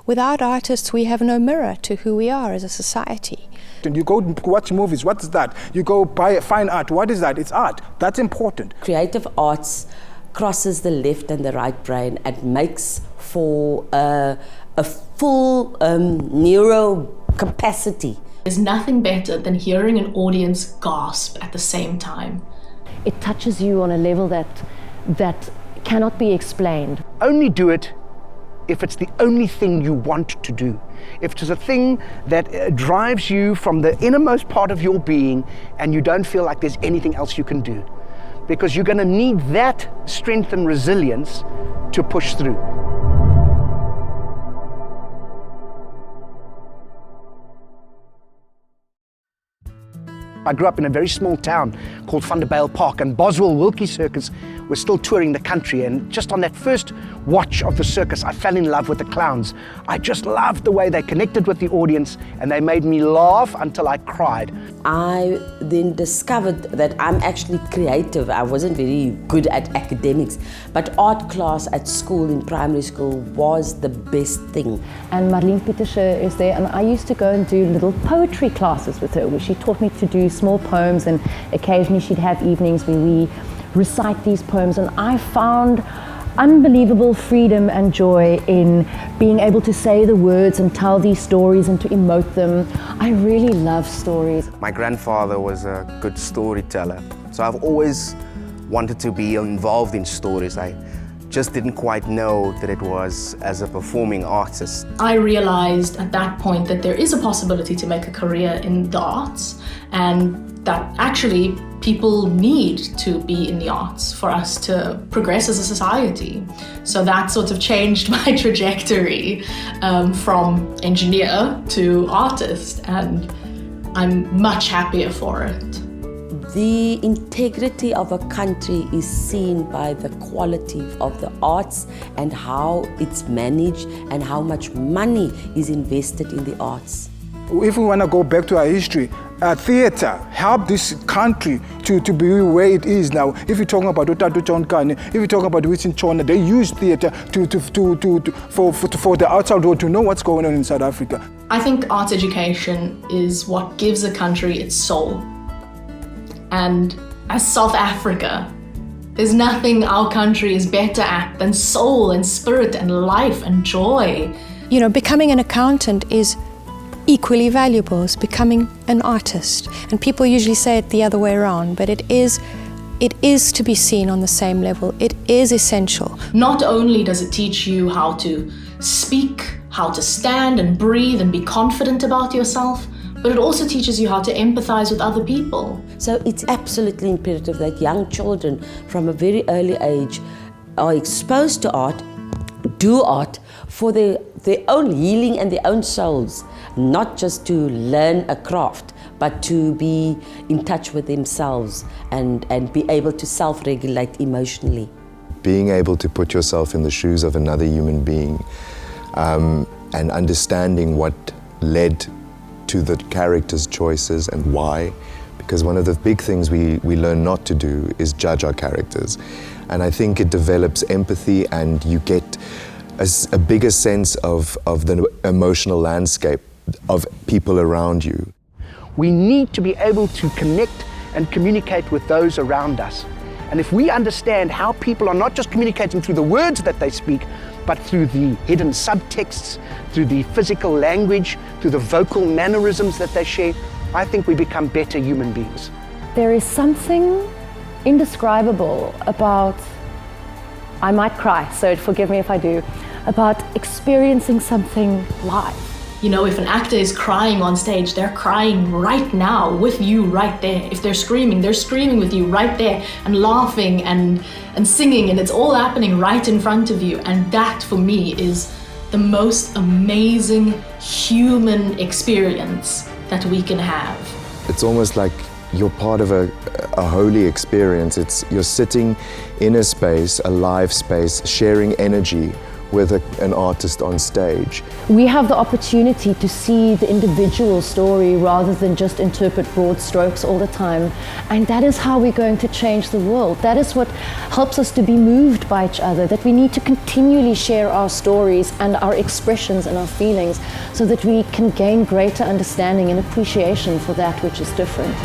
Without artists, we have no mirror to who we are as a society. And you go watch movies, what's that? You go buy fine art, what is that? It's art. That's important. Creative arts crosses the left and the right brain and makes for a full neural capacity. There's nothing better than hearing an audience gasp at the same time. It touches you on a level that cannot be explained. Only do it if it's the only thing you want to do. If it's a thing that drives you from the innermost part of your being and you don't feel like there's anything else you can do. Because you're going to need that strength and resilience to push through. I grew up in a very small town called Vanderbijl Park, and Boswell Wilkie Circus was still touring the country, and just on that first watch of the circus I fell in love with the clowns. I just loved the way they connected with the audience and they made me laugh until I cried. I then discovered that I'm actually creative. I wasn't very good at academics, but art class at school, in primary school, was the best thing. And Marlene Pietersche is there, and I used to go and do little poetry classes with her, where she taught me to do small poems, and occasionally she'd have evenings where we recite these poems, and I found unbelievable freedom and joy in being able to say the words and tell these stories and to emote them. I really love stories. My grandfather was a good storyteller, so I've always wanted to be involved in stories. I just didn't quite know that it was as a performing artist. I realized at that point that there is a possibility to make a career in the arts, and that actually people need to be in the arts for us to progress as a society. So that sort of changed my trajectory from engineer to artist, and I'm much happier for it. The integrity of a country is seen by the quality of the arts and how it's managed and how much money is invested in the arts. If we want to go back to our history, theatre helped this country to be where it is now. If you're talking about Utatu Chonkane, if you're talking about Winston Chona, they use theatre for the outside world to know what's going on in South Africa. I think arts education is what gives a country its soul. And as South Africa, there's nothing our country is better at than soul and spirit and life and joy. You know, becoming an accountant is equally valuable as becoming an artist. And people usually say it the other way around, but it is to be seen on the same level. It is essential. Not only does it teach you how to speak, how to stand and breathe and be confident about yourself, but it also teaches you how to empathize with other people. So it's absolutely imperative that young children from a very early age are exposed to art, do art for their own healing and their own souls, not just to learn a craft, but to be in touch with themselves and be able to self-regulate emotionally. Being able to put yourself in the shoes of another human being and understanding what led to the character's choices and why, because one of the big things we learn not to do is judge our characters. And I think it develops empathy, and you get a bigger sense of the emotional landscape of people around you. We need to be able to connect and communicate with those around us. And if we understand how people are not just communicating through the words that they speak, but through the hidden subtexts, through the physical language, through the vocal mannerisms that they share, I think we become better human beings. There is something indescribable about, I might cry, so forgive me if I do, about experiencing something live. You know, if an actor is crying on stage, they're crying right now with you right there. If they're screaming with you right there, and laughing and singing, and it's all happening right in front of you. And that, for me, is the most amazing human experience that we can have. It's almost like you're part of a holy experience. You're sitting in a space, a live space, sharing energy with an artist on stage. We have the opportunity to see the individual story rather than just interpret broad strokes all the time. And that is how we're going to change the world. That is what helps us to be moved by each other, that we need to continually share our stories and our expressions and our feelings so that we can gain greater understanding and appreciation for that which is different.